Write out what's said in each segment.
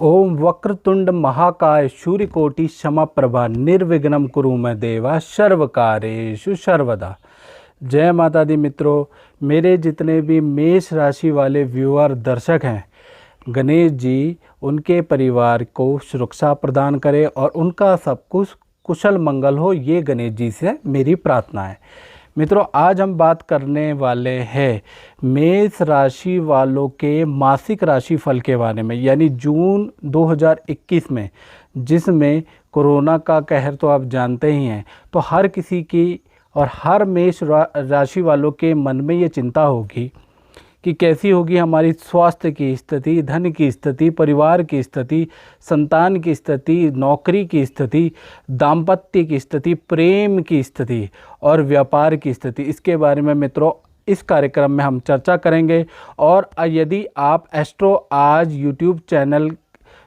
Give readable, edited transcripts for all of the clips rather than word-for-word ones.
ओम वक्रतुंड महाकाय सूर्यकोटि समप्रभा निर्विघ्नं कुरु मे देवा सर्वकार्येषु सर्वदा। जय माता दी मित्रों, मेरे जितने भी मेष राशि वाले व्यूअर दर्शक हैं, गणेश जी उनके परिवार को सुरक्षा प्रदान करें और उनका सब कुछ कुशल मंगल हो, ये गणेश जी से मेरी प्रार्थना है। मित्रों, आज हम बात करने वाले हैं मेष राशि वालों के मासिक राशि फल के बारे में, यानी जून 2021 में, जिसमें कोरोना का कहर तो आप जानते ही हैं। तो हर किसी की और हर मेष राशि वालों के मन में ये चिंता होगी कि कैसी होगी हमारी स्वास्थ्य की स्थिति, धन की स्थिति, परिवार की स्थिति, संतान की स्थिति, नौकरी की स्थिति, दाम्पत्य की स्थिति, प्रेम की स्थिति और व्यापार की स्थिति। इसके बारे में मित्रों इस कार्यक्रम में हम चर्चा करेंगे। और यदि आप एस्ट्रो आज यूट्यूब चैनल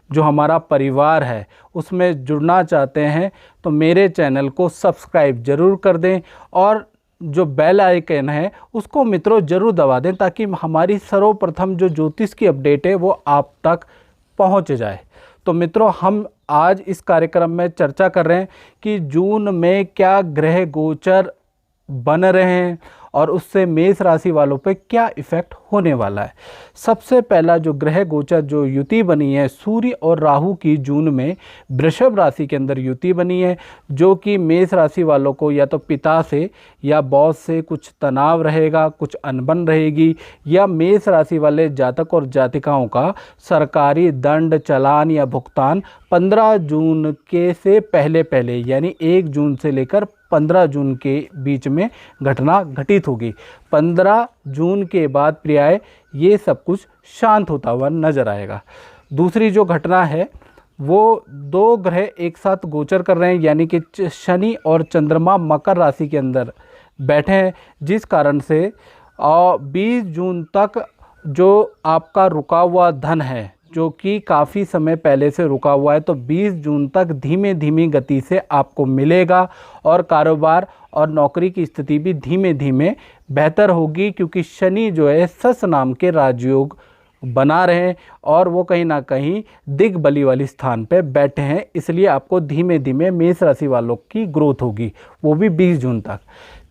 जो हमारा परिवार है उसमें जुड़ना चाहते हैं तो मेरे चैनल को सब्सक्राइब ज़रूर कर दें और जो बेल आइकन है उसको मित्रों ज़रूर दबा दें, ताकि हमारी सर्वप्रथम जो ज्योतिष की अपडेट है वो आप तक पहुंच जाए। तो मित्रों, हम आज इस कार्यक्रम में चर्चा कर रहे हैं कि जून में क्या ग्रह गोचर बन रहे हैं और उससे मेष राशि वालों पे क्या इफ़ेक्ट होने वाला है। सबसे पहला जो ग्रह गोचर जो युति बनी है सूर्य और राहु की, जून में वृषभ राशि के अंदर युति बनी है, जो कि मेष राशि वालों को या तो पिता से या बॉस से कुछ तनाव रहेगा, कुछ अनबन रहेगी, या मेष राशि वाले जातक और जातिकाओं का सरकारी दंड, चालान या भुगतान 15 जून के से पहले यानी 1 जून से लेकर 15 जून के बीच में घटना घटित होगी। 15 जून के बाद प्रियाय ये सब कुछ शांत होता हुआ नजर आएगा। दूसरी जो घटना है वो 2 ग्रह एक साथ गोचर कर रहे हैं, यानी कि शनि और चंद्रमा मकर राशि के अंदर बैठे हैं, जिस कारण से 20 जून तक जो आपका रुका हुआ धन है, जो कि काफ़ी समय पहले से रुका हुआ है, तो 20 जून तक धीमे धीमी गति से आपको मिलेगा और कारोबार और नौकरी की स्थिति भी धीमे धीमे बेहतर होगी, क्योंकि शनि जो है सस नाम के राजयोग बना रहे हैं और वो कहीं ना कहीं दिग्बली वाली स्थान पे बैठे हैं। इसलिए आपको धीमे धीमे मेष राशि वालों की ग्रोथ होगी, वो भी 20 जून तक।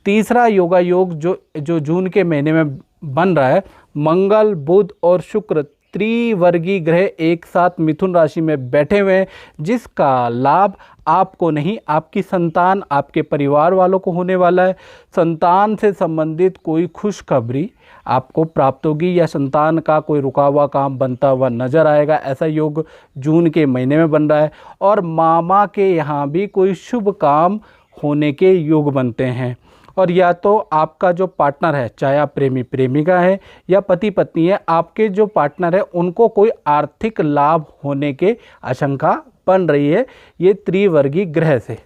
तीसरा योगा योग जो जून के महीने में बन रहा है, मंगल, बुध और शुक्र त्रिवर्गीय ग्रह एक साथ मिथुन राशि में बैठे हुए हैं, जिसका लाभ आपको नहीं, आपकी संतान, आपके परिवार वालों को होने वाला है। संतान से संबंधित कोई खुशखबरी आपको प्राप्त होगी या संतान का कोई रुका हुआ काम बनता हुआ नजर आएगा, ऐसा योग जून के महीने में बन रहा है। और मामा के यहाँ भी कोई शुभ काम होने के योग बनते हैं। और या तो आपका जो पार्टनर है, चाहे आप प्रेमी प्रेमिका है या पति पत्नी है, आपके जो पार्टनर है उनको कोई आर्थिक लाभ होने के आशंका बन रही है, ये त्रिवर्गीय ग्रह से।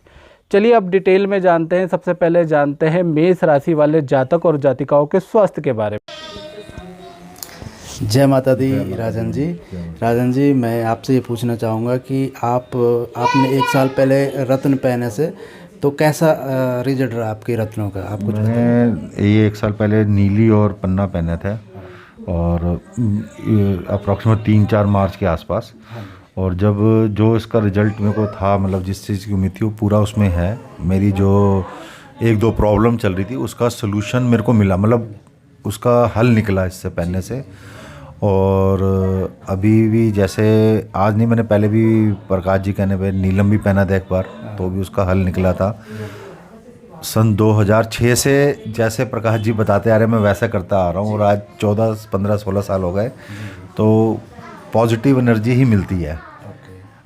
चलिए अब डिटेल में जानते हैं। सबसे पहले जानते हैं मेष राशि वाले जातक और जातिकाओं के स्वास्थ्य के बारे में। जय माता दी राजन जी। राजन जी, मैं आपसे ये पूछना चाहूँगा कि आपने 1 साल पहले रत्न पहने से तो कैसा रिजल्ट रहा आपके रत्नों का? आप कुछ बताएं। मैंने ये 1 साल पहले नीली और पन्ना पहने थे और अप्रॉक्सीमेट 3-4 मार्च के आसपास। और जब जो इसका रिजल्ट मेरे को था, मतलब जिस चीज़ की उम्मीद थी वो पूरा उसमें है। मेरी जो 1-2 प्रॉब्लम चल रही थी उसका सलूशन मेरे को मिला, मतलब उसका हल निकला इससे पहनने से। और अभी भी जैसे आज नहीं, मैंने पहले भी प्रकाश जी कहने पे नीलम भी पहना था एक बार, तो भी उसका हल निकला था। सन 2006 से जैसे प्रकाश जी बताते आ रहे हैं मैं वैसा करता आ रहा हूँ और आज 14, 15, 16 साल हो गए, तो पॉजिटिव एनर्जी ही मिलती है।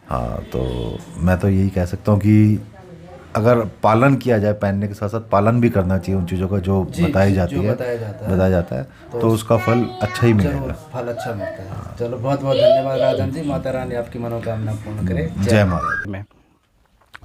हाँ, तो मैं तो यही कह सकता हूँ कि अगर पालन किया जाए, पहनने के साथ साथ पालन भी करना चाहिए उन चीज़ों का जो बताया जाता है तो उसका फल अच्छा ही मिलेगा। फल अच्छा मिलता है। चलो, बहुत बहुत धन्यवाद राजन जी। माता रानी आपकी मनोकामना पूर्ण करे। जय माता दी।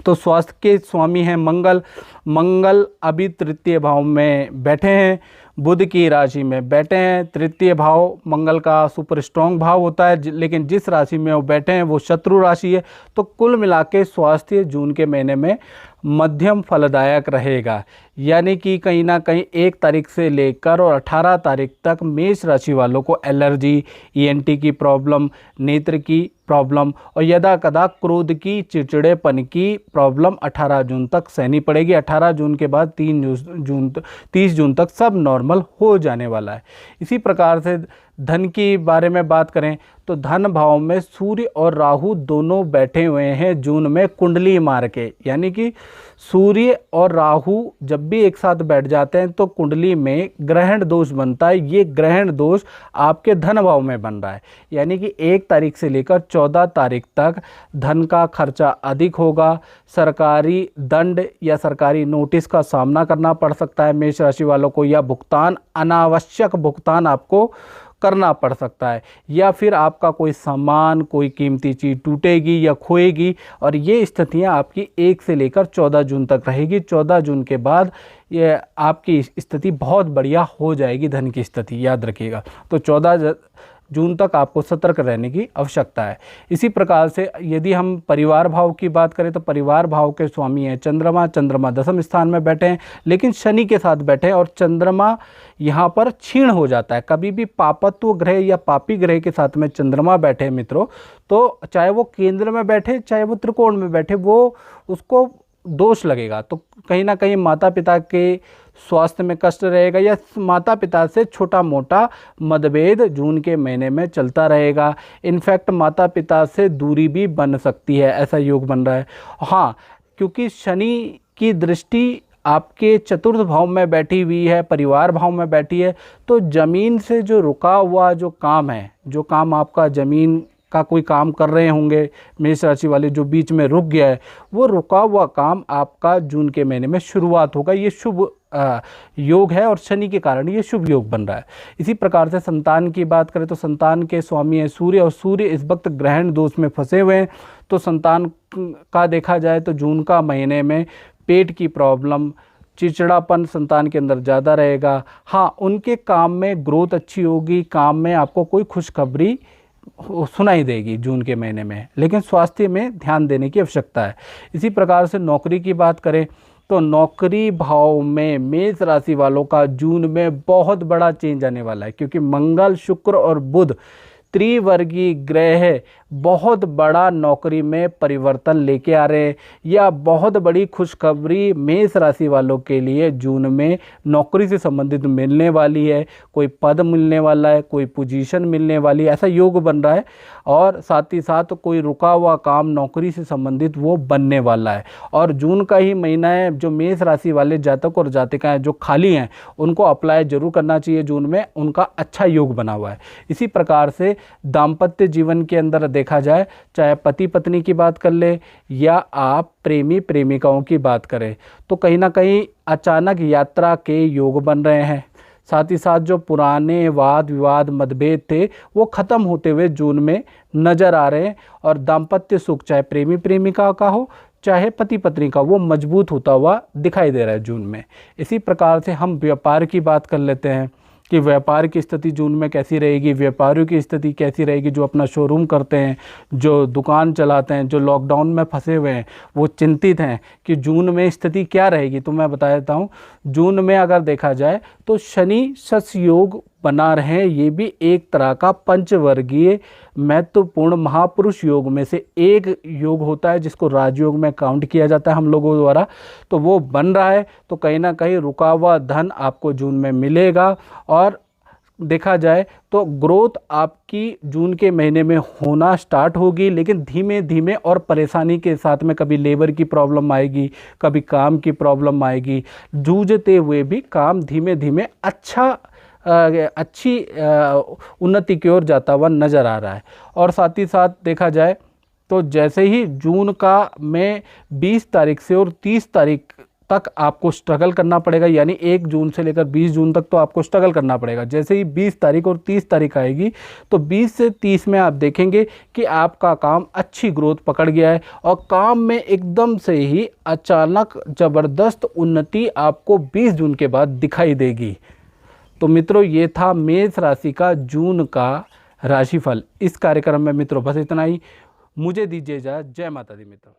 तो स्वास्थ्य के स्वामी हैं मंगल अभी तृतीय भाव में बैठे हैं, बुध की राशि में बैठे हैं। तृतीय भाव मंगल का सुपर स्ट्रॉन्ग भाव होता है, लेकिन जिस राशि में वो बैठे हैं वो शत्रु राशि है। तो कुल मिला के स्वास्थ्य जून के महीने में मध्यम फलदायक रहेगा, यानी कि कहीं ना कहीं 1 तारीख से लेकर और 18 तारीख तक मेष राशि वालों को एलर्जी, ईएनटी की प्रॉब्लम, नेत्र की प्रॉब्लम और यदा कदा क्रोध की, चिड़चिड़ेपन की प्रॉब्लम 18 जून तक सहनी पड़ेगी। 18 जून के बाद 30 जून तक सब नॉर्मल हो जाने वाला है। इसी प्रकार से धन की बारे में बात करें तो धन भाव में सूर्य और राहु दोनों बैठे हुए हैं जून में कुंडली मार के, यानी कि सूर्य और राहु जब भी एक साथ बैठ जाते हैं तो कुंडली में ग्रहण दोष बनता है। ये ग्रहण दोष आपके धन भाव में बन रहा है, यानी कि 1 तारीख से लेकर 14 तारीख तक धन का खर्चा अधिक होगा। सरकारी दंड या सरकारी नोटिस का सामना करना पड़ सकता है मेष राशि वालों को, या भुगतान, अनावश्यक भुगतान आपको करना पड़ सकता है, या फिर आपका कोई सामान, कोई कीमती चीज़ टूटेगी या खोएगी। और ये स्थितियां आपकी 1 से लेकर 14 जून तक रहेगी। 14 जून के बाद ये आपकी स्थिति बहुत बढ़िया हो जाएगी, धन की स्थिति, याद रखिएगा। तो 14 जून तक आपको सतर्क रहने की आवश्यकता है। इसी प्रकार से यदि हम परिवार भाव की बात करें तो परिवार भाव के स्वामी हैं चंद्रमा। चंद्रमा 10वें स्थान में बैठे हैं, लेकिन शनि के साथ बैठे हैं और चंद्रमा यहाँ पर क्षीण हो जाता है। कभी भी पापत्व ग्रह या पापी ग्रह के साथ में चंद्रमा बैठे हैं मित्रों, तो चाहे वो केंद्र में बैठे, चाहे वो त्रिकोण में बैठे, वो उसको दोष लगेगा। तो कहीं ना कहीं माता पिता के स्वास्थ्य में कष्ट रहेगा, या माता पिता से छोटा मोटा मतभेद जून के महीने में चलता रहेगा। इनफैक्ट माता पिता से दूरी भी बन सकती है, ऐसा योग बन रहा है। हाँ, क्योंकि शनि की दृष्टि आपके चतुर्थ भाव में बैठी हुई है, परिवार भाव में बैठी है, तो ज़मीन से जो रुका हुआ जो काम है, जो काम आपका ज़मीन का कोई काम कर रहे होंगे मेष राशि वाले, जो बीच में रुक गया है, वो रुका हुआ काम आपका जून के महीने में शुरुआत होगा। ये शुभ योग है और शनि के कारण ये शुभ योग बन रहा है। इसी प्रकार से संतान की बात करें तो संतान के स्वामी है सूर्य, और सूर्य इस वक्त ग्रहण दोष में फंसे हुए हैं। तो संतान का देखा जाए तो जून का महीने में पेट की प्रॉब्लम, चिड़चिड़ापन संतान के अंदर ज़्यादा रहेगा। हाँ, उनके काम में ग्रोथ अच्छी होगी, काम में आपको कोई खुशखबरी सुनाई देगी जून के महीने में, लेकिन स्वास्थ्य में ध्यान देने की आवश्यकता है। इसी प्रकार से नौकरी की बात करें तो नौकरी भाव में मेष राशि वालों का जून में बहुत बड़ा चेंज आने वाला है, क्योंकि मंगल, शुक्र और बुध त्रिवर्गीय ग्रह बहुत बड़ा नौकरी में परिवर्तन लेके आ रहे हैं। या बहुत बड़ी खुशखबरी मेष राशि वालों के लिए जून में नौकरी से संबंधित मिलने वाली है। कोई पद मिलने वाला है, कोई पोजीशन मिलने वाली है, ऐसा योग बन रहा है। और साथ ही साथ कोई रुका हुआ काम नौकरी से संबंधित वो बनने वाला है। और जून का ही महीना है, जो मेष राशि वाले जातक और जातिकाएं जो खाली हैं उनको अप्लाई जरूर करना चाहिए। जून में उनका अच्छा योग बना हुआ है। इसी प्रकार से दाम्पत्य जीवन के अंदर देखा जाए, चाहे पति पत्नी की बात कर ले या आप प्रेमी प्रेमिकाओं की बात करें, तो कहीं ना कहीं अचानक यात्रा के योग बन रहे हैं। साथ ही साथ जो पुराने वाद विवाद मतभेद थे वो ख़त्म होते हुए जून में नज़र आ रहे हैं। और दाम्पत्य सुख चाहे प्रेमी प्रेमिका का हो चाहे पति पत्नी का, वो मजबूत होता हुआ दिखाई दे रहा है जून में। इसी प्रकार से हम व्यापार की बात कर लेते हैं कि व्यापार की स्थिति जून में कैसी रहेगी, व्यापारियों की स्थिति कैसी रहेगी। जो अपना शोरूम करते हैं, जो दुकान चलाते हैं, जो लॉकडाउन में फंसे हुए हैं, वो चिंतित हैं कि जून में स्थिति क्या रहेगी। तो मैं बता देता हूँ, जून में अगर देखा जाए तो शनि शश योग बना रहे हैं। ये भी एक तरह का पंचवर्गीय महत्वपूर्ण महापुरुष योग में से एक योग होता है, जिसको राजयोग में काउंट किया जाता है हम लोगों द्वारा। तो वो बन रहा है, तो कहीं ना कहीं रुका हुआ धन आपको जून में मिलेगा। और देखा जाए तो ग्रोथ आपकी जून के महीने में होना स्टार्ट होगी, लेकिन धीमे धीमे और परेशानी के साथ में। कभी लेबर की प्रॉब्लम आएगी, कभी काम की प्रॉब्लम आएगी, जूझते हुए भी काम धीमे धीमे अच्छी उन्नति की ओर जाता हुआ नज़र आ रहा है। और साथ ही साथ देखा जाए तो जैसे ही जून का में 20 तारीख से और 30 तारीख तक आपको स्ट्रगल करना पड़ेगा, यानी 1 जून से लेकर 20 जून तक तो आपको स्ट्रगल करना पड़ेगा। जैसे ही 20 तारीख और 30 तारीख आएगी तो 20 से 30 में आप देखेंगे कि आपका काम अच्छी ग्रोथ पकड़ गया है और काम में एकदम से ही अचानक ज़बरदस्त उन्नति आपको 20 जून के बाद दिखाई देगी। तो मित्रों, ये था मेष राशि का जून का राशिफल। इस कार्यक्रम में मित्रों बस इतना ही। मुझे दीजिए इजाज़त। जय माता दी मित्रों।